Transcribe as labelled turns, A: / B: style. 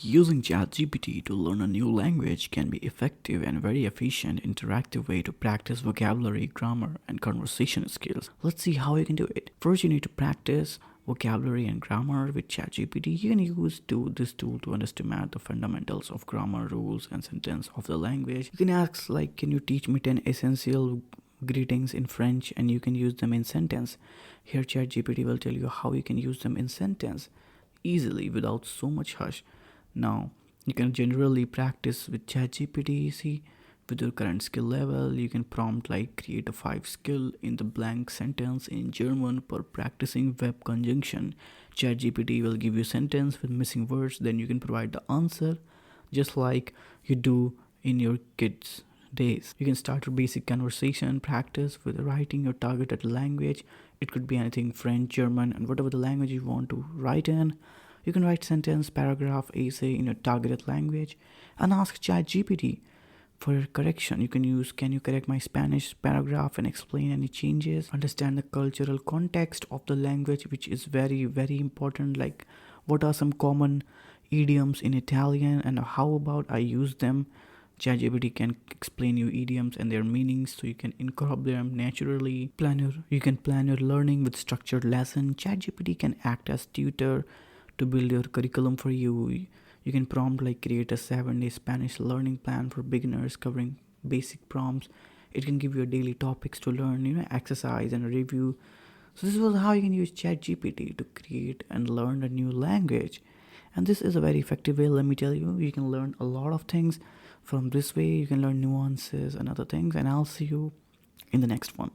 A: Using ChatGPT to learn a new language can be effective and very efficient interactive way to practice vocabulary, grammar, and conversation skills. Let's see how you can do it. First, you need to practice vocabulary and grammar with ChatGPT. You can use this tool to understand the fundamentals of grammar, rules, and sentence of the language. You can ask like, can you teach me 10 essential greetings in French, and you can use them in sentence. Here ChatGPT will tell you how you can use them in sentence easily without so much hush. Now, you can generally practice with ChatGPT. See, with your current skill level, you can prompt like create a 5 skill in the blank sentence in German for practicing verb conjunction. ChatGPT will give you sentence with missing words, then you can provide the answer just like you do in your kids' days. You can start your basic conversation practice with writing your targeted language. It could be anything French, German, and whatever the language you want to write in. You can write sentence, paragraph, essay in your targeted language and ask ChatGPT for correction. You can use can you correct my Spanish paragraph and explain any changes. Understand the cultural context of the language, which is very, very important. Like what are some common idioms in Italian and how about I use them. ChatGPT can explain you idioms and their meanings so you can incorporate them naturally. You can plan your learning with structured lesson. ChatGPT can act as tutor to build your curriculum for you. You can prompt like create a 7-day Spanish learning plan for beginners covering basic prompts. It can give you daily topics to learn, exercise and review. So this was how you can use ChatGPT to create and learn a new language. And this is a very effective way, let me tell you. You can learn a lot of things from this way. You can learn nuances and other things. And I'll see you in the next one.